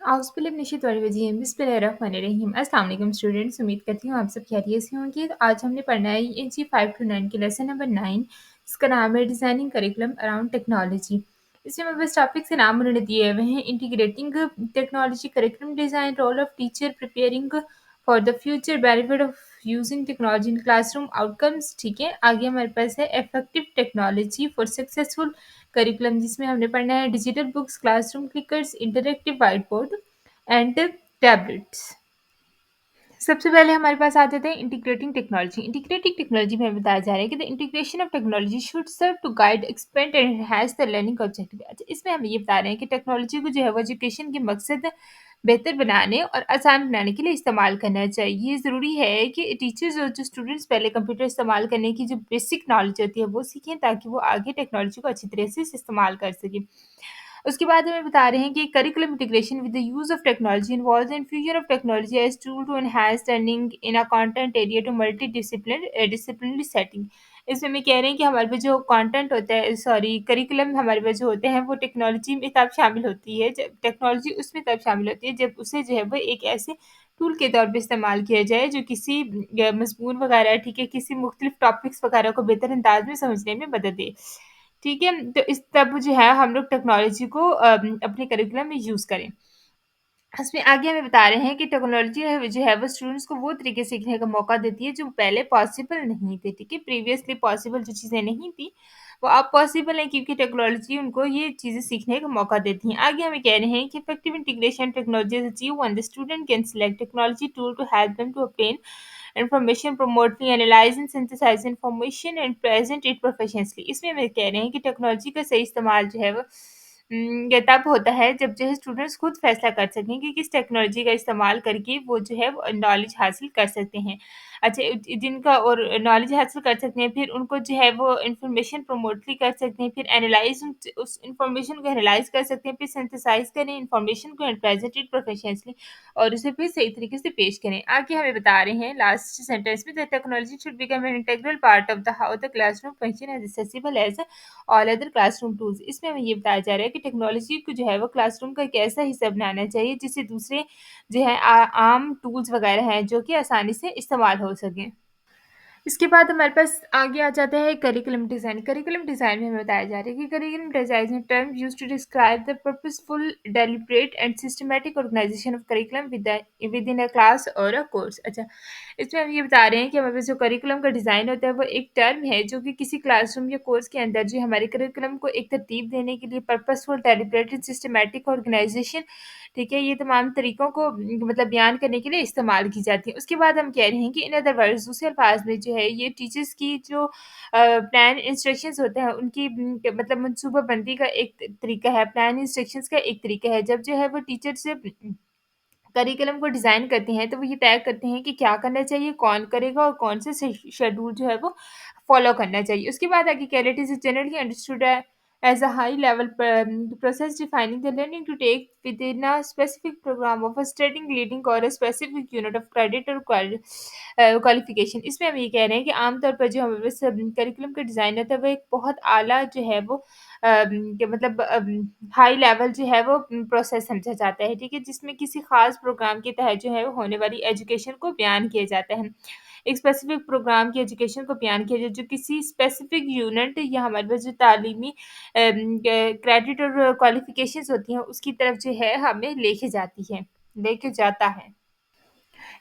आउज़बिल्लिमिनशैतानिर्रजीम, बिस्मिल्लाहिर्रहमानिर्रहीम। अस्सलाम वालेकुम स्टूडेंट्स, उम्मीद करती हूँ आप सब खैरियत से होंगे। तो आज हमने पढ़ना है एनसी 5 टू 9 के लेसन नंबर 9, जिसका नाम है डिज़ाइनिंग करिकुलम अराउंड टेक्नोलॉजी। इसमें हमें बस टॉपिक से नाम उन्होंने दिए हुए हैं, integrating technology curriculum design, role of teacher preparing for the future, benefit of using technology in classroom outcomes. ठीक है, आगे हमारे पास है effective technology for successful curriculum, जिसमें हमने पढ़ना है digital books, classroom clickers, interactive white board and tablets. सबसे पहले हमारे पास आ जाते हैं इंटीग्रेटिंग टेक्नोलॉजी। इंटीग्रेटिंग टेक्नोलॉजी में बताया जा रहा है कि the integration of technology should serve to guide, expand and enhance the learning objective. अच्छा, इसमें हम ये बता रहे हैं कि टेक्नोलॉजी को जो है वो एजुकेशन के मकसद बेहतर बनाने और आसान बनाने के लिए इस्तेमाल करना चाहिए। ये ज़रूरी है कि टीचर्स और जो स्टूडेंट्स पहले कंप्यूटर इस्तेमाल करने की जो बेसिक नॉलेज होती है वो सीखें, ताकि वो आगे टेक्नोलॉजी को अच्छी तरह से इस्तेमाल कर सकें। उसके बाद हमें बता रहे हैं कि curriculum integration with the use of technology involves in fusion of technology as tool to enhance learning in a content area to multidisciplinary setting. इसमें हम कह रहे हैं कि हमारे पास जो कंटेंट होता है, सॉरी, करिकुलम हमारे पास जो होते हैं वो टेक्नोलॉजी में तब शामिल होती है जब टेक्नोलॉजी उसमें तब शामिल होती है जब उसे जो है वो एक ऐसे टूल के तौर पे इस्तेमाल किया जाए जो किसी मजमून वगैरह, ठीक है, किसी मुख्तलिफ टॉपिक्स वगैरह को बेहतर अंदाज में समझने में मदद दे। ठीक है? तो इस तब जो है हम लोग टेक्नोलॉजी को अपने करिकुलम में यूज़ करें। इसमें आगे हमें बता रहे हैं कि टेक्नोलॉजी जो है वो स्टूडेंट्स को वो तरीके सीखने का मौका देती है जो पहले पॉसिबल नहीं थे, ठीक है? प्रीवियसली पॉसिबल जो चीज़ें नहीं थी, वो अब पॉसिबल है, क्योंकि टेक्नोलॉजी उनको ये चीज़ें सीखने का मौका देती है। आगे हमें कह रहे हैं कि effective integration technology is achieved when the student can select technology tool to help them to obtain information, remotely analyze and synthesize information and present it professionally। इसमें हम कह रहे हैं कि टेक्नोलॉजी का सही इस्तेमाल जो है वो ये तब होता है जब जो है स्टूडेंट्स खुद फैसला कर सकें कि किस टेक्नोलॉजी का इस्तेमाल करके वो जो है वो नॉलेज हासिल कर सकते हैं। अच्छा, जिनका और नॉलेज हासिल कर सकते हैं, फिर उनको जो है वो इंफॉर्मेशन प्रमोटली कर सकते हैं, फिर एनालाइज उस इंफॉर्मेशन को एनालाइज कर सकते हैं, फिर सिंथेसाइज करें इंफॉर्मेशन को एंड प्रेजेंट इट प्रोफेशनली, और उसे फिर सही तरीके से पेश करें। आगे हमें बता रहे हैं लास्ट सेंटेंस में, the technology should become an integral part of the how the classroom function as accessible as all other classroom tools. इसमें हमें ये बताया जा रहा है कि टेक्नोलॉजी को जो है वो क्लासरूम का एक ऐसा हिस्सा बनाना चाहिए जिससे दूसरे जो है आम टूल्स वगैरह हैं जो कि आसानी से इस्तेमाल हो सकें। इसके बाद हमारे पास आगे आ जाता है करिकुलम डिज़ाइन। करिकुलम डिज़ाइन में हमें बताया जा रहा है कि curriculum design is a term used to describe the purposeful, deliberate and systematic organization of curriculum within a class or a course. अच्छा, इसमें हम ये बता रहे हैं कि हमारे पास जो करिकुलम का डिज़ाइन होता है वो एक टर्म है जो कि किसी क्लासरूम या कोर्स के अंदर जो हमारे करिकुलम को एक तरतीब देने के लिए purposeful, deliberate and systematic organization, ठीक है, ये तमाम तरीकों को मतलब बयान करने के लिए इस्तेमाल की जाती है। उसके बाद हम कह रहे हैं कि इन अदर वर्ड्स, दूसरे अल्फाज में जो है ये टीचर्स की जो प्लान इंस्ट्रक्शंस होते हैं उनकी मतलब मनसूबाबंदी का एक तरीका है, प्लान इंस्ट्रक्शंस का एक तरीका है। जब जो है वो टीचर से करिकुलम को डिज़ाइन करते हैं, तो वो ये तय करते हैं कि क्या करना चाहिए, कौन करेगा और कौन से शेड्यूल जो है वो फॉलो करना चाहिए। उसके बाद आगे कह रहे थे, is generally understood as a high level process defining the learning to take within a specific program of a studying, leading or a specific unit of credit or qualification. इसमें हम ये कह रहे हैं कि आमतौर पर जो हमारे पास करिकुलम का डिज़ाइन होता है वो एक बहुत आला जो है वो कि मतलब हाई लेवल जो है वो प्रोसेस समझा जाता है, ठीक है? जिसमें किसी ख़ास प्रोग्राम के तहत जो है वो होने वाली एजुकेशन को बयान किया जाता है। एक स्पेसिफ़िक प्रोग्राम की एजुकेशन को बयान किया जाए जो किसी स्पेसिफ़िक यूनिट या हमारे पास जो तालीमी क्रेडिट और क्वालिफ़िकेशंस होती हैं उसकी तरफ जो है हमें लेके जाता है।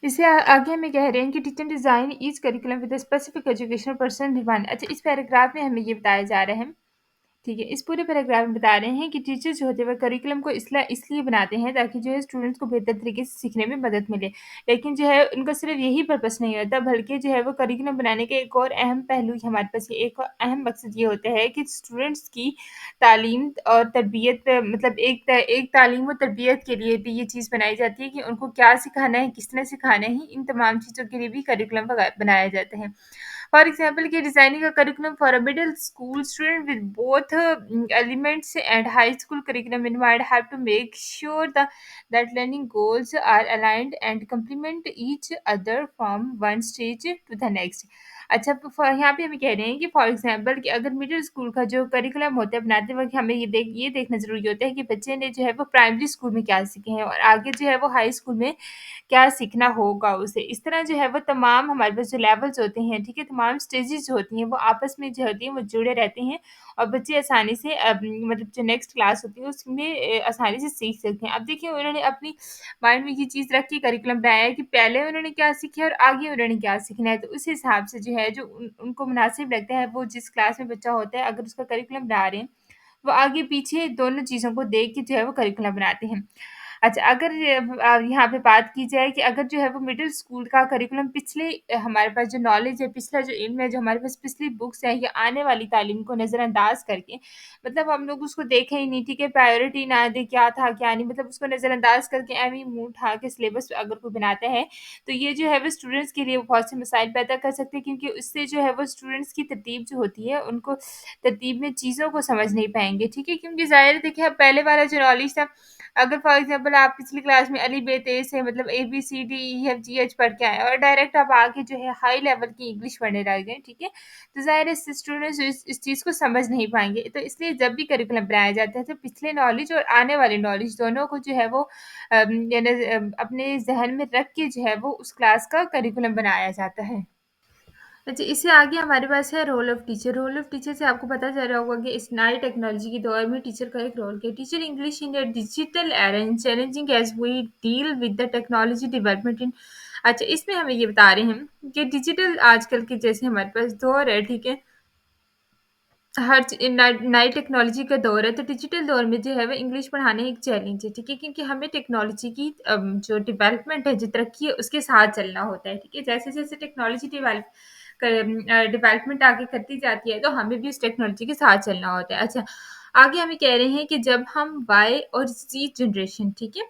इससे आगे हमें कह रहे हैं कि teacher design each curriculum with a specific educational person demand. अच्छा, इस पैराग्राफ में हमें ये बताया जा रहा है, ठीक है, इस पूरे पैराग्राफ में बता रहे हैं कि टीचर्स जो होते हैं वो करिकुलम को इसलिए बनाते हैं ताकि जो है स्टूडेंट्स को बेहतर तरीके से सीखने में मदद मिले। लेकिन जो है उनका सिर्फ यही पर्पस नहीं होता, बल्कि जो है वो करिकुलम बनाने के एक और अहम पहलू हमारे पास ये एक और अहम मकसद ये होता है कि स्टूडेंट्स की तालीम और तरबियत मतलब एक तालीम और तरबियत के लिए भी ये चीज़ बनाई जाती है कि उनको क्या सिखाना है, किस तरह सिखाना है, इन तमाम चीज़ों के लिए भी करिकुलम बनाया जाता है। For example, कि designing a curriculum for a middle school student with both elements and high school curriculum in mind have to make sure that learning goals are aligned and complement each other from one stage to the next. अच्छा, फ फ यहाँ पे हमें कह रहे हैं कि फॉर एग्ज़ाम्पल कि अगर मिडल स्कूल का जो करिकुलम होता है बनाते वक़्त हमें ये देखना ज़रूरी होता है कि बच्चे ने जो है वो प्राइमरी स्कूल में क्या सीखे हैं और आगे जो है वो हाई स्कूल में क्या सीखना होगा उसे। इस तरह जो है वो तमाम हमारे पास जो लेवल्स होते हैं, ठीक है? तमाम स्टेजेज़ जो होती हैं वो आपस में जो होती हैं वो जुड़े रहते हैं और बच्चे आसानी से मतलब जो नेक्स्ट क्लास होती है उसमें आसानी से सीख सकते हैं। अब देखिए उन्होंने अपनी माइंड में ये चीज़ रख के करिकुलम बनाया है कि पहले उन्होंने क्या सीखा है और आगे उन्होंने क्या सीखना है। तो उस हिसाब से जो है जो उनको मुनासिब लगता है वो जिस क्लास में बच्चा होता है अगर उसका करिकुलम बना रहे हैं, वो आगे-पीछे दोनों चीज़ों को देख के जो है वो करिकुलम बनाते हैं। अच्छा, अगर यहाँ पे बात की जाए कि अगर जो है वो मिडल स्कूल का करिकुलम पिछले हमारे पास जो नॉलेज है, पिछला जो इल्म है, जो हमारे पास पिछली बुक्स हैं या आने वाली तालीम को नज़रअंदाज करके मतलब हम लोग उसको देखें ही नहीं, ठीक है? प्रायोरिटी ना दें, क्या था, क्या नहीं, मतलब उसको नज़रअंदाज करके ऐवें ही मुँह उठा के सिलेबस अगर कोई बनाता है, तो ये जो है वो स्टूडेंट्स के लिए बहुत से मसाइल पैदा कर सकते हैं क्योंकि उससे जो है वो स्टूडेंट्स की तरतीब जो होती है, उनको तरतीब में चीज़ों को समझ नहीं पाएँगे, ठीक है? क्योंकि ज़ाहिर है देखिए अब पहले वाला जो नॉलेज था अगर फॉर एग्ज़ाम्पल आप पिछली क्लास में अली बे ते से मतलब ABCD E F G H पढ़ के आए और डायरेक्ट आप आके जो है हाई लेवल की इंग्लिश पढ़ने लग गए, ठीक है? तो ज़ाहिर है स्टूडेंट्स इस चीज़ को समझ नहीं पाएँगे। तो इसलिए जब भी करिकुलम बनाया जाता है तो पिछले नॉलेज और आने वाली नॉलेज दोनों को जो है वो यानी अपने ज़हन में रख के जो है वो उस क्लास का करिकुलम बनाया जाता है। अच्छा, इससे आगे हमारे पास है role of teacher. Role of teacher से आपको पता चल रहा होगा कि इस नई टेक्नोलॉजी के दौर में टीचर का एक रोल क्या है। Teacher English in a digital era and challenging as we deal with the technology development in. अच्छा, इसमें हमें ये बता रहे हैं कि डिजिटल आजकल के जैसे हमारे पास दौर है, ठीक है? हर नई टेक्नोलॉजी का दौर है, तो डिजिटल दौर में जो है वो इंग्लिश पढ़ाना एक चैलेंज है, ठीक है? क्योंकि हमें टेक्नोलॉजी की जो डेवलपमेंट है, जो तरक्की है, उसके साथ चलना होता है, ठीक है? जैसे-जैसे टेक्नोलॉजी डेवलपमेंट आगे करती जाती है, तो हमें भी उस टेक्नोलॉजी के साथ चलना होता है। अच्छा, आगे हमें कह रहे हैं कि जब हम वाई और ज़ेड जनरेशन, ठीक है?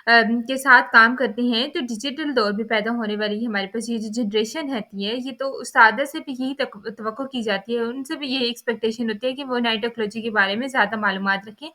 के साथ काम करते हैं, तो डिजिटल दौर में पैदा होने वाली हमारे पास ये जो जनरेशन रहती है, ये तो उस्तादा से भी यही तवक्को की जाती है, उनसे भी यही एक्सपेक्टेशन होती है कि वो नई टेक्नोलॉजी के बारे में ज़्यादा मालूमात रखें।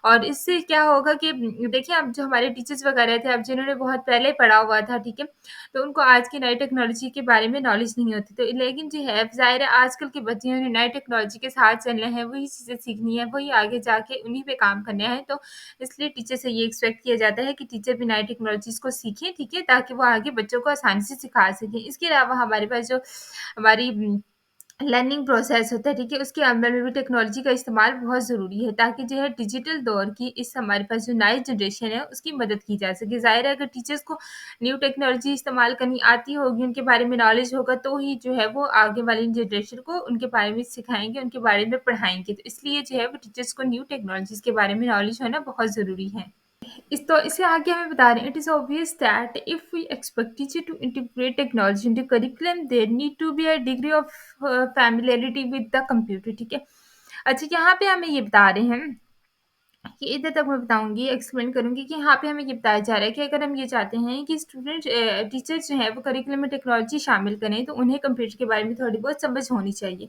और इससे क्या होगा कि देखिए अब जो हमारे टीचर्स वगैरह थे, अब जिन्होंने बहुत पहले पढ़ा हुआ था, ठीक है? तो उनको आज की नई टेक्नोलॉजी के बारे में नॉलेज नहीं होती। तो लेकिन जो है ज़ाहिर है आजकल के बच्चे उन्हें नई टेक्नोलॉजी के साथ चलना है, वही चीज़ें सीखनी है, वही आगे जाके उन्हीं पे काम करना है। तो इसलिए टीचर से ये एक्सपेक्ट किया जाता है कि टीचर भी नई टेक्नोलॉजीज़ को सीखें, ठीक है? ताकि वो आगे बच्चों को आसानी से सिखा सकें। इसके अलावा हमारे पास जो हमारी लर्निंग प्रोसेस होता है, ठीक है? उसके अंदर में भी टेक्नोलॉजी का इस्तेमाल बहुत ज़रूरी है ताकि जो है डिजिटल दौर की इस हमारे पास जो नई जनरेशन है, उसकी मदद की जा सके। ज़ाहिर है अगर टीचर्स को न्यू टेक्नोलॉजी इस्तेमाल करनी आती होगी, उनके बारे में नॉलेज होगा, तो ही जो है वो आगे वाली जनरेशन को उनके बारे में सिखाएँगे, उनके बारे में पढ़ाएँगे। तो इसलिए जो है वो टीचर्स को न्यू टेक्नोलॉजीज़ के बारे में नॉलेज होना बहुत ज़रूरी है। इससे आगे हमें बता रहे हैं, it is obvious that if we expect teacher to integrate technology into curriculum there need to be a degree of familiarity with the computer, ठीक है? अच्छा, यहाँ पे हमें ये बता रहे हैं कि इधर तक मैं बताऊँगी, एक्सप्लेन करूँगी कि यहाँ पे हमें ये बताया जा रहा है कि अगर हम ये चाहते हैं कि टीचर्स जो हैं वो करिकुलम में टेक्नोलॉजी शामिल करें, तो उन्हें कंप्यूटर के बारे में थोड़ी बहुत समझ होनी चाहिए।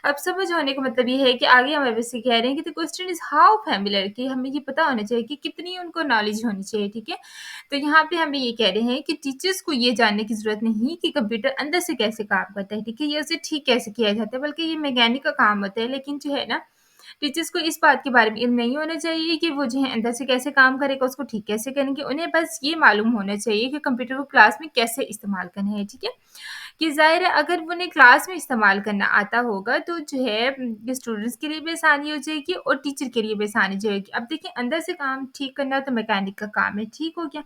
अब समझ होने का मतलब ये है कि आगे हम वैसे कह रहे हैं कि the question is how familiar, कि हमें ये पता होना चाहिए कि कितनी उनको नॉलेज होनी चाहिए, ठीक है? तो यहाँ पे हम ये कह रहे हैं कि टीचर्स को ये जानने की ज़रूरत नहीं कि कंप्यूटर अंदर से कैसे काम करता है, ठीक है? या उसे ठीक कैसे किया जाता है, बल्कि ये मैकेनिक का काम होता है। लेकिन जो है ना, टीचर्स को इस बात के बारे में इल्म नहीं होना चाहिए कि वो जो है अंदर से कैसे काम करेगा, उसको ठीक कैसे करेंगे। उन्हें बस ये मालूम होना चाहिए कि कंप्यूटर को क्लास में कैसे इस्तेमाल करना है, ठीक है? कि ज़ाहिर है अगर उन्हें क्लास में इस्तेमाल करना आता होगा तो जो है स्टूडेंट्स के लिए भी आसानी हो जाएगी और टीचर के लिए भी आसानी हो जाएगी। अब देखिए अंदर से काम ठीक करना तो मैकेनिक का काम है, ठीक हो गया?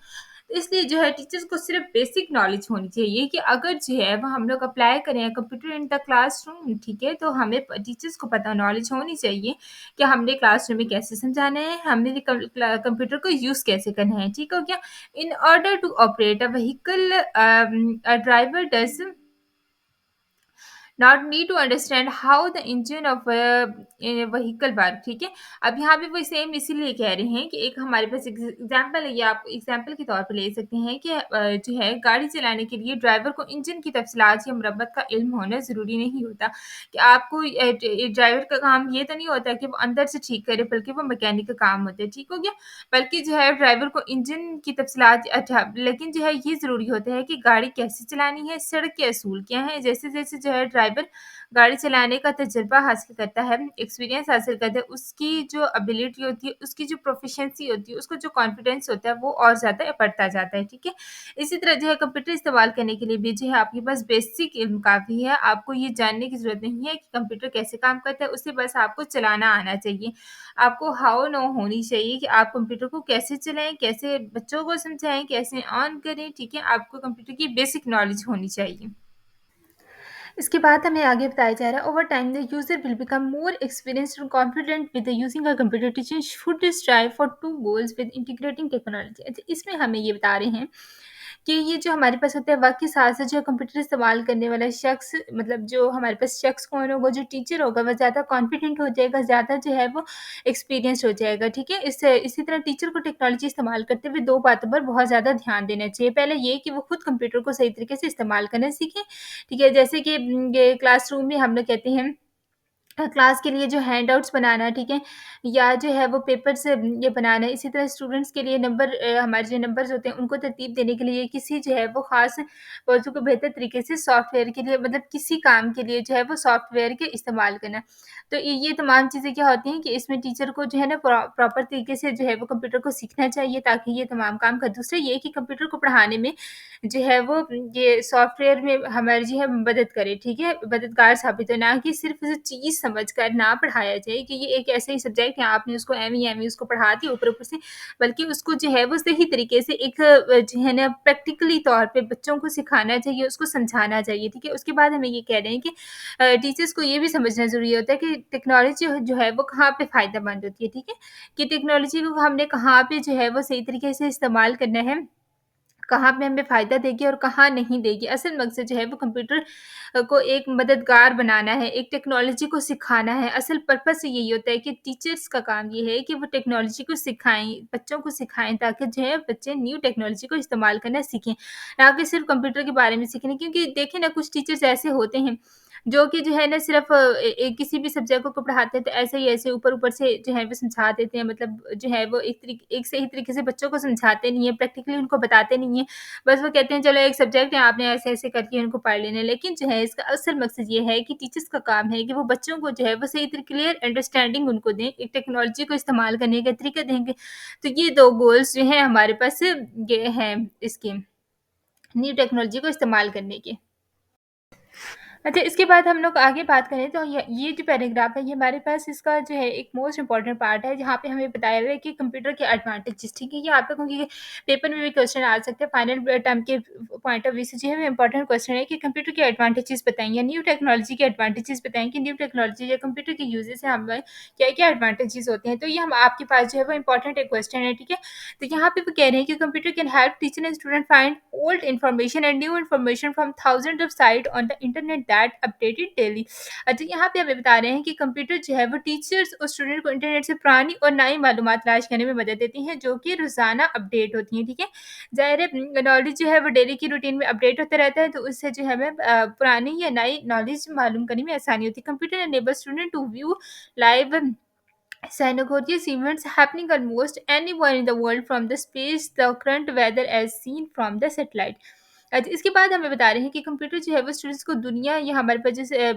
तो इसलिए जो है टीचर्स को सिर्फ़ बेसिक नॉलेज होनी चाहिए कि अगर जो है वो हम लोग अप्लाई करें कंप्यूटर इन द क्लासरूम, ठीक है? तो हमें प टीचर्स को पता नॉलेज होनी चाहिए कि हमने क्लासरूम में कैसे समझाना है, हमने कंप्यूटर को यूज़ कैसे करना है, ठीक हो गया? In order to operate a vehicle, a driver does not need to understand how the engine of vehicle work, ठीक है? अब यहाँ पे वो सेम इसीलिए कह रहे हैं कि एक हमारे पास एग्जाम्पल है, ये आप एग्जाम्पल के तौर पे ले सकते हैं कि जो है गाड़ी चलाने के लिए ड्राइवर को इंजन की तफसीलात या मरम्मत का इल्म होना ज़रूरी नहीं होता कि आपको ड्राइवर का काम ये तो नहीं होता कि वो अंदर से ठीक करे, बल्कि वो मैकेनिक का काम होता है, ठीक हो गया? बल्कि जो है ड्राइवर को इंजन की तफसीलात, लेकिन जो है ये ज़रूरी होता है कि गाड़ी कैसे चलानी है, सड़क के असूल क्या हैं, जैसे-जैसे जो है ड्राइवर ड्राइवर गाड़ी चलाने का तजुर्बा हासिल करता है, एक्सपीरियंस हासिल करता है, उसकी जो एबिलिटी होती है, उसकी जो प्रोफिशिएंसी होती है, उसको जो कॉन्फिडेंस होता है, वो और ज़्यादा बढ़ता जाता है, ठीक है? इसी तरह जो है कंप्यूटर इस्तेमाल करने के लिए भी जो है आपके पास बेसिक इल्म काफ़ी है, आपको ये जानने की ज़रूरत नहीं है कि कंप्यूटर कैसे काम करता है, उसे बस आपको चलाना आना चाहिए। आपको हाउ नो होनी चाहिए कि आप कंप्यूटर को कैसे चलाएँ, कैसे बच्चों को समझाएँ, कैसे ऑन करें, ठीक है? आपको कंप्यूटर की बेसिक नॉलेज होनी चाहिए। इसके बाद हमें आगे बताया जा रहा है over time the user will become more experienced and confident with using a computer teaching should strive for two goals with integrating technology. अच्छा, इसमें हमें ये बता रहे हैं कि ये जो हमारे पास होता है वक्त के साथ साथ जो कंप्यूटर इस्तेमाल करने वाला शख्स मतलब जो हमारे पास शख्स कौन होगा जो टीचर होगा वह ज़्यादा कॉन्फिडेंट हो जाएगा, ज़्यादा जो है वो एक्सपीरियंस हो जाएगा, ठीक है? इससे इसी तरह टीचर को टेक्नोलॉजी इस्तेमाल करते हुए 2 बातों पर बहुत ज़्यादा ध्यान देना चाहिए। पहले ये कि वो खुद कंप्यूटर को सही तरीके से इस्तेमाल करना सीखें, ठीक है? जैसे कि ये क्लासरूम में हम लोग कहते हैं क्लास के लिए जो हैंडआउट्स बनाना, ठीक है? या जो है वो पेपर से ये बनाना, इसी तरह स्टूडेंट्स के लिए हमारे जो नंबर्स होते हैं उनको तरतीब देने के लिए किसी जो है वो ख़ास मौज़ू को बेहतर तरीके से सॉफ्टवेयर के लिए मतलब किसी काम के लिए जो है वो सॉफ्टवेयर के इस्तेमाल करना। तो ये तमाम चीज़ें क्या होती हैं कि इसमें टीचर को जो है ना प्रॉपर तरीके से जो है वो कंप्यूटर को सीखना चाहिए ताकि ये तमाम काम कर दूसरा ये कि कंप्यूटर को पढ़ाने में जो है वो ये सॉफ्टवेयर में हमारी जो है मदद करे, ठीक है? मददगार साबित हो, ना कि सिर्फ़ उसे चीज़ समझकर ना पढ़ाया जाए कि ये एक ऐसा ही सब्जेक्ट है, आपने उसको एवें-एवें उसको पढ़ा दिया ऊपर-ऊपर से, बल्कि उसको जो है वो सही तरीके से एक जो है ना प्रैक्टिकली तौर पे बच्चों को सिखाना चाहिए, उसको समझाना चाहिए, ठीक है? उसके बाद हमें ये कह रहे हैं कि टीचर्स को ये भी समझना ज़रूरी होता है कि टेक्नोलॉजी जो है वो कहाँ पे फ़ायदेमंद होती है, ठीक है? कि टेक्नोलॉजी को हमने कहाँ पे जो है वो सही तरीके से इस्तेमाल करना है, कहाँ पे हमें फ़ायदा देगी और कहाँ नहीं देगी। असल मकसद जो है वो कंप्यूटर को एक मददगार बनाना है, एक टेक्नोलॉजी को सिखाना है। असल पर्पस यही होता है कि टीचर्स का काम ये है कि वो टेक्नोलॉजी को सिखाएँ, बच्चों को सिखाएँ ताकि जो है बच्चे न्यू टेक्नोलॉजी को इस्तेमाल करना सीखें। ना कि सिर्फ़ कंप्यूटर के बारे में सीखें क्योंकि देखिए ना कुछ टीचर्स ऐसे होते हैं जो कि जो है ना सिर्फ़ किसी भी सब्जेक्ट को पढ़ाते हैं तो ऐसे ही ऐसे ऊपर-ऊपर से जो है वो समझा देते हैं मतलब जो है वो एक सही तरीके से बच्चों को समझाते नहीं है, प्रैक्टिकली उनको बताते नहीं हैं। बस वो कहते हैं चलो एक सब्जेक्ट है आपने ऐसे-ऐसे करके इनको पढ़ लेना है। लेकिन जो है इसका असल मकसद ये है कि टीचर्स का काम है कि वो बच्चों को जो है वो सही क्लियर अंडरस्टैंडिंग उनको दें, एक टेक्नोलॉजी को इस्तेमाल करने का तरीका देंगे। तो ये 2 गोल्स जो हैं हमारे पास ये हैं इसके न्यू टेक्नोलॉजी को इस्तेमाल करने के। अच्छा, इसके बाद हम लोग आगे बात करें तो ये जो पैराग्राफ है ये हमारे पास इसका जो है एक मोस्ट इम्पोर्टेंट पार्ट है जहाँ पे हमें बताया गया है कि कंप्यूटर के एडवांटेजेस ठीक है ये आप लोगों के पेपर में भी क्वेश्चन आ सकते हैं फाइनल टर्म के पॉइंट ऑफ व्यू से जो है इंपॉर्टेंट क्वेश्चन है कि कंप्यूटर के एडवांटेजेस बताएंगे न्यू टेक्नोलॉजी के एडवांटेजेस बताएंगे न्यू टेक्नोलॉजी या कंप्यूटर के यूजेस से हमें क्या क्या एडवांटेजेस होते हैं तो ये हम आपके पास जो है वो इंपॉर्टेंट एक क्वेश्चन है ठीक है तो यहाँ पे वो कह रहे हैं कि computer can help teacher and student find old information and new information from thousand of site on the internet that updated daily. अच्छा यहाँ पे हमें बता रहे हैं कि कंप्यूटर जो है वो टीचर्स और स्टूडेंट को इंटरनेट से पुरानी और नई मालूमात तलाश करने में मदद देती हैं जो कि रोजाना अपडेट होती हैं ठीक है। ज़ाहिर है नॉलेज जो है वो डेली की रूटीन में अपडेट होता रहता है तो उससे जो है हमें पुरानी या नई नॉलेज मालूम करने में आसानी होती है। Computer enable student to view live Cyanocoreous events happening almost anywhere in the world from the space, the current weather as seen from the satellite. इसके बाद हमें बता रहे हैं कि कंप्यूटर जो है वो स्टूडेंट्स को दुनिया या हमारे पास जैसे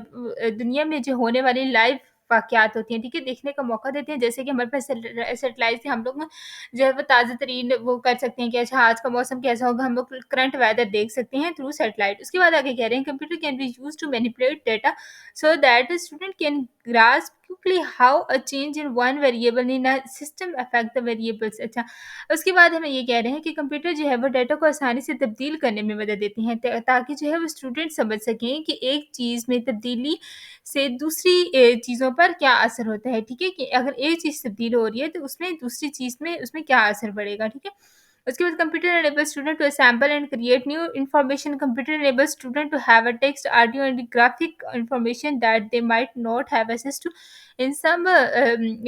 दुनिया में जो होने वाली लाइव वाक़यात होती हैं, ठीक है? देखने का मौका देते हैं जैसे कि हमारे पास सैटेलाइट से हम लोग जो है वो ताज़ा तरीन वो कर सकते हैं कि अच्छा आज का मौसम कैसा होगा, हम लोग करंट वेदर देख सकते हैं थ्रू सैटेलाइट। उसके बाद आगे कह रहे हैं computer can be used to manipulate data so that the student can grasp quickly how a change in one variable in a system affect the variables। अच्छा उसके बाद हमें ये कह रहे हैं कि कंप्यूटर जो है वो डाटा को आसानी से तब्दील करने में मदद देती हैं ताकि जो है वो स्टूडेंट समझ सकें कि एक चीज़ में तब्दीली से दूसरी चीज़ों पर क्या असर होता है ठीक है कि अगर एक चीज़ तब्दील हो रही है तो उसमें दूसरी चीज़ में उसमें क्या असर पड़ेगा ठीक है। उसके बाद computer enables student to assemble and create new information. Computer enables student to have a text, audio, and graphic information that they might not have access to in some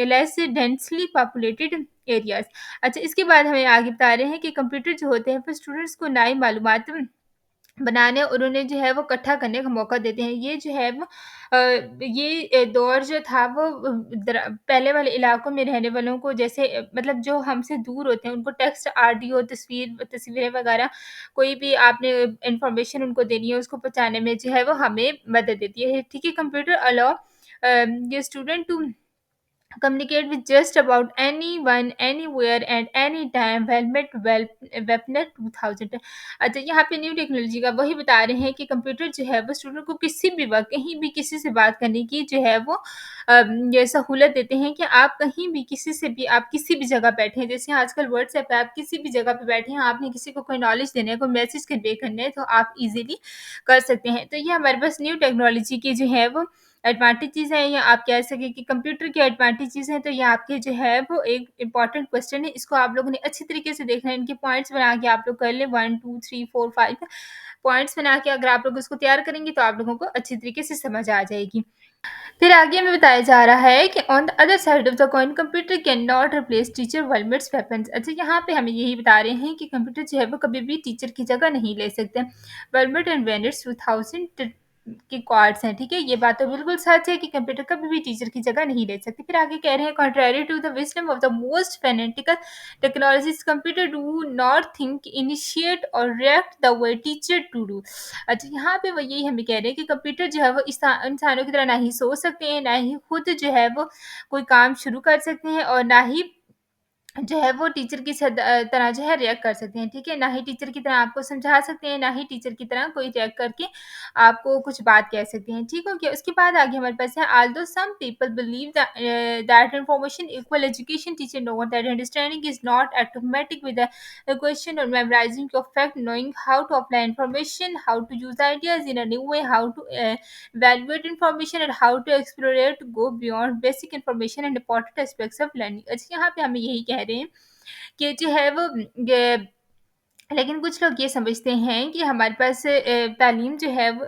less densely populated areas। अच्छा इसके बाद हमें आगे बता रहे हैं कि computer जो होते हैं वो स्टूडेंट्स को नई मालूमात बनाने और उन्हें जो है वो इकट्ठा करने का मौका देते हैं। ये जो है वो दौर जो था वो पहले वाले इलाकों में रहने वालों को जैसे मतलब जो हमसे दूर होते हैं उनको टेक्स्ट, ऑडियो, तस्वीरें वगैरह कोई भी आपने इन्फॉर्मेशन उनको देनी है उसको पहुँचाने में जो है वो हमें मदद देती है। ठीक है, कंप्यूटर अलाउ ये student to communicate with just about anyone, anywhere and anytime। वेलनेट 2000। अच्छा, यहाँ पे न्यू टेक्नोलॉजी का वही बता रहे हैं कि कंप्यूटर जो है वो स्टूडेंट को किसी भी वक़्त, कहीं भी किसी से बात करने की जो है वो ये सहूलत देते हैं कि आप कहीं भी किसी से भी आप किसी भी जगह बैठे हैं। जैसे आजकल व्हाट्सएप पे आप किसी भी जगह पे बैठे हैं, आपने किसी को कोई नॉलेज देना है, कोई मैसेज कन्वे करना है तो आप ईज़िली कर सकते हैं। तो ये हमारे पास न्यू टेक्नोलॉजी की जो है वो एडवांटेजेस हैं या आप कह सकें कि कंप्यूटर के एडवांटेजेस हैं, तो ये आपके जो है वो एक इम्पॉर्टेंट क्वेश्चन है। इसको आप लोगों ने अच्छी तरीके से देखना है, इनके पॉइंट्स बना के आप लोग कर लें 1, 2, 3, 4, 5 पॉइंट्स बना के अगर आप लोग उसको तैयार करेंगे तो आप लोगों को अच्छी तरीके से समझ आ जाएगी। फिर आगे हमें बताया जा रहा है कि on the other side of the coin computer can not replace teacher world it's weapons. अच्छा, यहाँ पे हमें यही बता रहे हैं कि कंप्यूटर जो है वो कभी भी टीचर की जगह नहीं ले सकते। वर्ल्ड एंड वेनिट्स 2000 के क्वाड्स हैं, ठीक है। ये बात तो बिल्कुल सच है कि कंप्यूटर कभी भी टीचर की जगह नहीं ले सकते। फिर आगे कह रहे हैं contrary to the wisdom of the most fanatical technologies computer do not think, initiate or react the way teacher to do. अच्छा, यहाँ पे वो यही हमें कह रहे हैं कि कंप्यूटर जो है वो इंसानों की तरह ना ही सोच सकते हैं, ना ही खुद जो है वो कोई काम शुरू कर सकते हैं और ना ही जो है वो टीचर की तरह जो है रिएक्ट कर सकते हैं, ठीक है? ना ही टीचर की तरह आपको समझा सकते हैं, ना ही टीचर की तरह कोई रिएक्ट करके आपको कुछ बात कह सकते हैं, ठीक हो गया? उसके बाद आगे हमारे पास है although some people believe that information equal education, teacher know that understanding is not automatic with the question और memorising of fact, knowing how to apply information, how to use ideas in a new way, how to evaluate information and how to explore to go beyond basic information and important aspects of learning। अच्छा, यहाँ पे हमें यही कह रहे हैं कि जो है वो ये लेकिन कुछ लोग ये समझते हैं कि हमारे पास तालीम जो है वो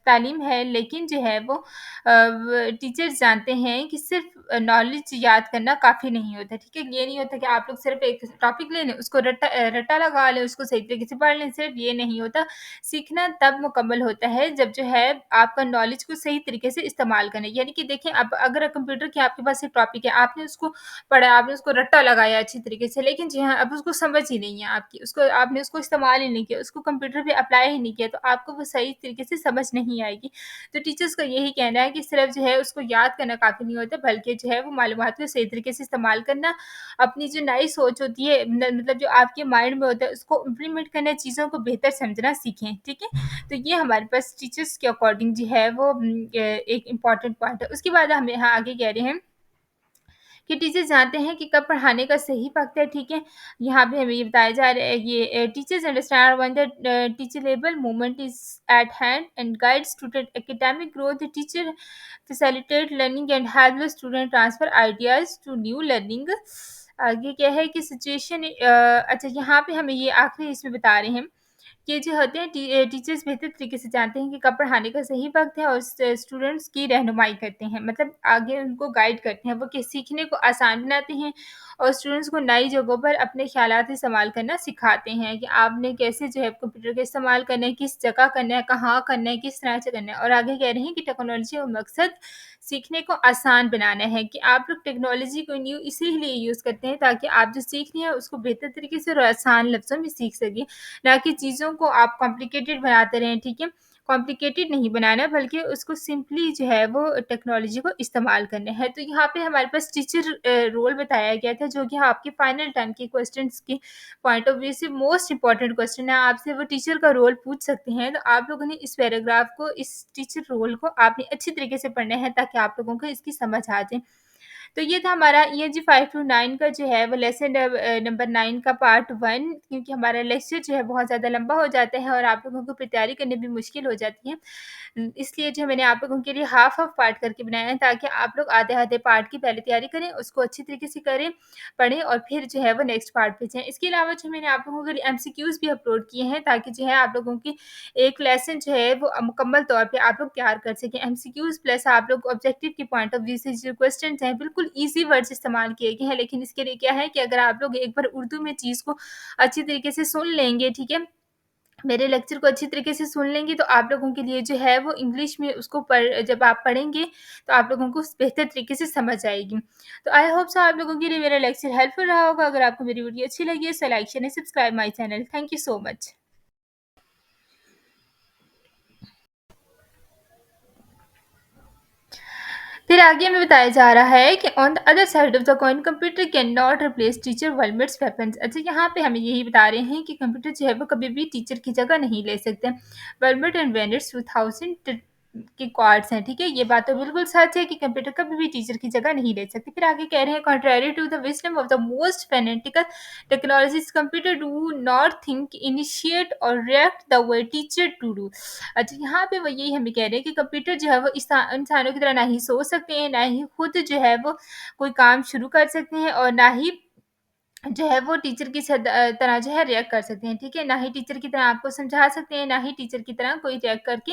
तालीम है लेकिन जो है वो टीचर्स जानते हैं कि सिर्फ नॉलेज याद करना काफ़ी नहीं होता, ठीक है? ये नहीं होता कि आप लोग सिर्फ एक टॉपिक ले लें, उसको रट्टा लगा लें, उसको सही तरीके से पढ़ लें, सिर्फ ये नहीं होता। सीखना तब मुकम्मल होता है जब जो है आपका नॉलेज को सही तरीके से इस्तेमाल करें। यानी कि देखिए, अब अगर कंप्यूटर की आपके पास एक टॉपिक है, आपने उसको पढ़ा, आपने उसको रट्टा लगाया अच्छी तरीके से, लेकिन जी हाँ, अब उसको समझ ही नहीं है आपकी, उसको आपने उसको इस्तेमाल ही नहीं किया, उसको कंप्यूटर पे अप्लाई ही नहीं किया, तो आपको वो सही तरीके से समझ नहीं आएगी। तो टीचर्स का यही कहना है कि सिर्फ जो है उसको याद करना काफ़ी नहीं होता, बल्कि जो है वो मालूमात को सही तरीके से इस्तेमाल करना, अपनी जो नई सोच होती है मतलब जो आपके माइंड में होता है उसको इम्प्लीमेंट करना, चीज़ों को बेहतर समझना सीखें, ठीक है? तो ये हमारे पास टीचर्स के अकॉर्डिंग जो है वो एक इम्पॉर्टेंट पॉइंट है। उसके बाद हम यहाँ आगे कह रहे हैं कि टीचर्स जानते हैं कि कब पढ़ाने का सही वक़्त है, ठीक है? यहाँ पे हमें ये बताया जा रहा है ये teachers understand when the teachable moment is at hand and guide student academic growth. Teacher facilitate learning and help the student transfer ideas to new learning. आगे क्या है कि सिचुएशन अच्छा, यहाँ पे हमें ये आखिरी इसमें बता रहे हैं ये जो होते हैं टीचर्स बेहतर तरीके से जानते हैं कि कब पढ़ाने का सही वक़्त है और स्टूडेंट्स की रहनुमाई करते हैं। मतलब आगे उनको गाइड करते हैं, वो कि सीखने को आसान बनाते हैं और स्टूडेंट्स को नई जगहों पर अपने ख़्यालात इस्तेमाल करना सिखाते हैं कि आपने कैसे जो है कंप्यूटर का इस्तेमाल करना है, किस जगह करना है, कहाँ करना है, किस तरह से करना है। और आगे कह रहे हैं कि टेक्नोलॉजी का मकसद सीखने को आसान बनाना है, कि आप लोग टेक्नोलॉजी को न्यू इसीलिए यूज़ करते हैं ताकि आप जो सीख रहे हैं उसको बेहतर तरीके से और आसान लफ्ज़ों में सीख सकें। ना कि चीज़ों को आप कॉम्प्लिकेटेड बनाते रहें, ठीक है? कॉम्प्लिकेटेड नहीं बनाना बल्कि उसको सिंपली जो है वो टेक्नोलॉजी को इस्तेमाल करना है। तो यहाँ पे हमारे पास टीचर रोल बताया गया था जो कि आपके फाइनल टर्म के क्वेश्चन्स के पॉइंट ऑफ व्यू से मोस्ट इम्पोर्टेंट क्वेश्चन है। आपसे वो टीचर का रोल पूछ सकते हैं, तो आप लोगों ने इस पैराग्राफ को, इस टीचर रोल को आपने अच्छी तरीके से पढ़ना है ताकि आप लोगों को इसकी समझ आ जाए। तो ये था हमारा ईएनजी 5 टू 9 का जो है वो लेसन नंबर 9 का पार्ट 1, क्योंकि हमारा लेक्चर जो है बहुत ज़्यादा लंबा हो जाता है और आप लोगों को तैयारी करने में मुश्किल हो जाती है। इसलिए जो मैंने आप लोगों के लिए हाफ पार्ट करके बनाया है ताकि आप लोग आधे-आधे पार्ट की पहले तैयारी करें, उसको अच्छी तरीके से करें, पढ़ें और फिर जो है वो नेक्स्ट पार्ट पे जाएँ। इसके अलावा जो मैंने आप लोगों के लिए एमसीक्यूज़ भी अपलोड किए हैं ताकि जो है आप लोगों की एक लेसन जो है वो मुकम्मल तौर पे आप लोग तैयार कर सकें। एमसीक्यूज़ प्लस आप लोग ऑब्जेक्टिव के पॉइंट ऑफ व्यू से जो क्वेश्चन्स हैं बिल्कुल ईज़ी वर्ड्स इस्तेमाल किए गए हैं, लेकिन इसके लिए क्या है कि अगर आप लोग एक बार उर्दू में चीज़ को अच्छी तरीके से सुन लेंगे, ठीक है? मेरे लेक्चर को अच्छी तरीके से सुन लेंगी तो आप लोगों के लिए जो है वो इंग्लिश में उसको जब आप पढ़ेंगे तो आप लोगों को बेहतर तरीके से समझ आएगी। तो आई होप सो आप लोगों के लिए मेरा लेक्चर हेल्पफुल रहा होगा। अगर आपको मेरी वीडियो अच्छी लगी है so like share and subscribe my channel. Thank you so much. फिर आगे हमें बताया जा रहा है कि on the other side of the coin computer can not replace teacher world it's weapons. अच्छा, यहाँ पे हमें यही बता रहे हैं कि कंप्यूटर जो है वो कभी भी टीचर की जगह नहीं ले सकते। वर्ल्ड एंड वेनिट्स 2000 के क्वाड्स हैं, ठीक है। ये बात तो बिल्कुल सच है कि कंप्यूटर कभी भी टीचर की जगह नहीं ले सकते। फिर आगे कह रहे हैं contrary to the wisdom of the most fanatical technologies computer do not think initiate or react the way teacher to do. अच्छा, यहाँ पे वो यही हमें कह रहे हैं कि कंप्यूटर जो है वो इंसानों की तरह ना ही सोच सकते हैं, ना ही खुद जो है वो कोई काम शुरू कर सकते हैं और ना ही जो है वो टीचर की तरह जो है रिएक्ट कर सकते हैं, ठीक है? ना ही टीचर की तरह आपको समझा सकते हैं, ना ही टीचर की तरह कोई रिएक्ट करके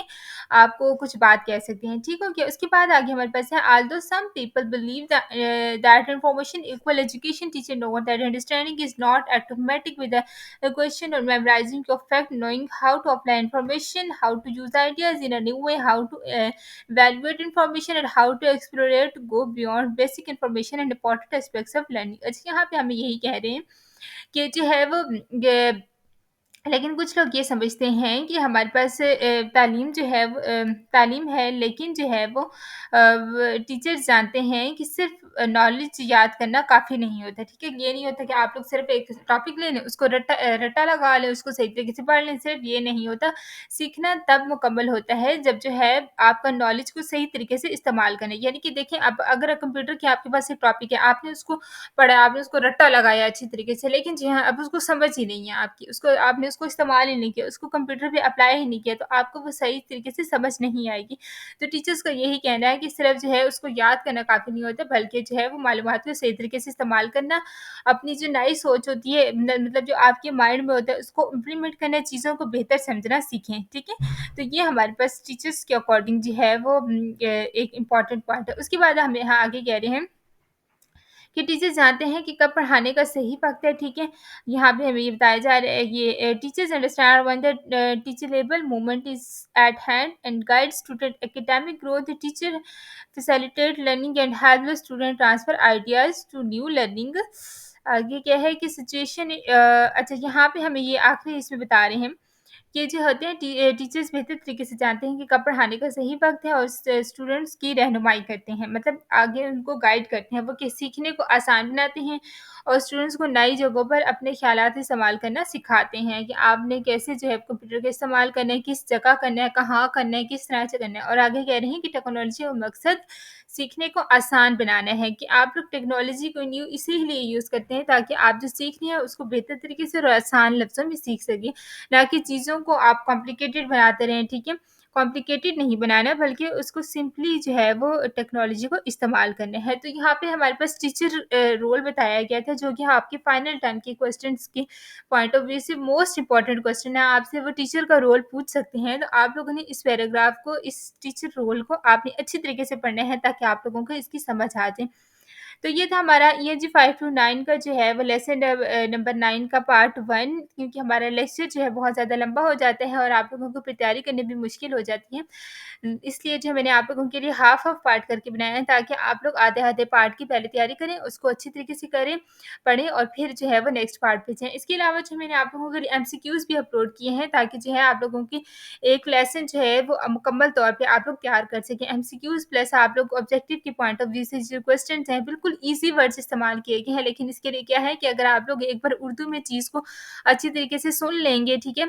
आपको कुछ बात कह सकते हैं, ठीक हो गया? उसके बाद आगे हमारे पास है although some people believe that information equal education teacher know that understanding is not automatic with the question और memorising of fact knowing how to apply information, how to use ideas in a new way, how to evaluate information and how to explore to go beyond basic information and important aspects of learning। अच्छा, यहाँ पे हमें यही कह रहे हैं कि जो है वो लेकिन कुछ लोग ये समझते हैं कि हमारे पास तालीम जो है वो तालीम है, लेकिन जो है वो टीचर्स जानते हैं कि सिर्फ नॉलेज याद करना काफ़ी नहीं होता, ठीक है? ये नहीं होता कि आप लोग सिर्फ एक टॉपिक ले लें, उसको रट्टा लगा लें, उसको सही तरीके से पढ़ लें, सिर्फ ये नहीं होता। सीखना तब मुकम्मल होता है जब जो है आपका नॉलेज को सही तरीके से इस्तेमाल करें। यानी कि देखिए, अब अगर कंप्यूटर की आपके पास एक टॉपिक है, आपने उसको पढ़ा, आपने उसको रट्टा लगाया अच्छी तरीके से, लेकिन जी हाँ, अब उसको समझ ही नहीं है आपकी, उसको आपने उसको इस्तेमाल ही नहीं किया, उसको कंप्यूटर पे अप्लाई ही नहीं किया, तो आपको वो सही तरीके से समझ नहीं आएगी। तो टीचर्स का यही कहना है कि सिर्फ जो है उसको याद करना काफ़ी नहीं होता, बल्कि जो है वो मालूमात को सही तरीके से इस्तेमाल करना, अपनी जो नई सोच होती है मतलब जो आपके माइंड में होता है उसको इम्प्लीमेंट करना, चीज़ों को बेहतर समझना सीखें, ठीक है? तो ये हमारे पास टीचर्स के अकॉर्डिंग जो है वो एक इम्पॉर्टेंट पॉइंट है। उसके बाद हम यहाँ आगे कह रहे हैं कि टीचर्स जानते हैं कि कब पढ़ाने का सही वक़्त है, ठीक है? यहाँ पे हमें ये बताया जा रहा है, ये teachers understand when the teachable moment is at hand and guide student academic growth. Teacher facilitate learning and help the student transfer ideas to new learning. आगे क्या है कि सिचुएशन अच्छा, यहाँ पे हमें ये आखिरी इसमें बता रहे हैं ये जो होते हैं टीचर्स बेहतर तरीके से जानते हैं कि कब पढ़ाने का सही वक़्त है और स्टूडेंट्स की रहनुमाई करते हैं। मतलब आगे उनको गाइड करते हैं, वो कि सीखने को आसान बनाते हैं और स्टूडेंट्स को नई जगहों पर अपने ख़्यालात इस्तेमाल करना सिखाते हैं कि आपने कैसे जो है कंप्यूटर का इस्तेमाल करना है, किस जगह करना है, कहाँ करना है, किस तरह से करना है। और आगे कह रहे हैं कि टेक्नोलॉजी का मकसद सीखने को आसान बनाना है, कि आप लोग टेक्नोलॉजी को न्यू इसीलिए यूज़ करते हैं ताकि आप जो सीख रहे हैं उसको बेहतर तरीके से और आसान लफ्ज़ों में सीख सकें। ना कि चीज़ों को आप कॉम्प्लिकेटेड बनाते रहें, ठीक है? कॉम्प्लिकेटेड नहीं बनाना बल्कि उसको सिंपली जो है वो टेक्नोलॉजी को इस्तेमाल करना है। तो यहाँ पे हमारे पास टीचर रोल बताया गया था, जो कि आपके फाइनल टर्म के क्वेश्चंस के पॉइंट ऑफ व्यू से मोस्ट इम्पोर्टेंट क्वेश्चन है। आपसे वो टीचर का रोल पूछ सकते हैं, तो आप लोगों ने इस पैराग्राफ को, इस टीचर रोल को आपने अच्छी तरीके से पढ़ना है ताकि आप लोगों को इसकी समझ आ जाए। तो ये था हमारा ईएनजी 5 टू 9 का जो है वो लेसन नंबर 9 का पार्ट 1, क्योंकि हमारा लेक्चर जो है बहुत ज़्यादा लंबा हो जाता है और आप लोगों को तैयारी करने में मुश्किल हो जाती है। इसलिए जो मैंने आप लोगों के लिए हाफ़ ऑफ पार्ट करके बनाया है ताकि आप लोग आधे-आधे पार्ट की पहले तैयारी करें, उसको अच्छी तरीके से करें, पढ़ें और फिर जो है वो नेक्स्ट पार्ट पे जाएँ। इसके अलावा जो मैंने आप लोगों के लिए एमसीक्यूज़ भी अपलोड किए हैं ताकि जो है आप लोगों की एक लेसन जो है वो मुकम्मल तौर पे आप लोग तैयार कर सकें। एमसीक्यूज़ प्लस आप लोग ऑब्जेक्टिव के पॉइंट ऑफ व्यू से जो क्वेश्चंस हैं बिल्कुल ईज़ी वर्ड्स इस्तेमाल किए गए हैं, लेकिन इसके लिए क्या है कि अगर आप लोग एक बार उर्दू में चीज़ को अच्छी तरीके से सुन लेंगे, ठीक है?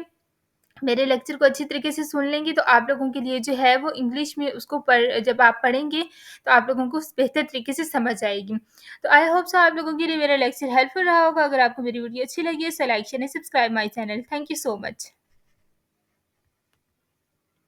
मेरे लेक्चर को अच्छी तरीके से सुन लेंगी तो आप लोगों के लिए जो है वो इंग्लिश में उसको जब आप पढ़ेंगे तो आप लोगों को बेहतर तरीके से समझ आएगी। तो आई होप सो आप लोगों के लिए मेरा लेक्चर हेल्पफुल रहा होगा। अगर आपको मेरी वीडियो अच्छी लगी है so like share and subscribe my channel. Thank you so much.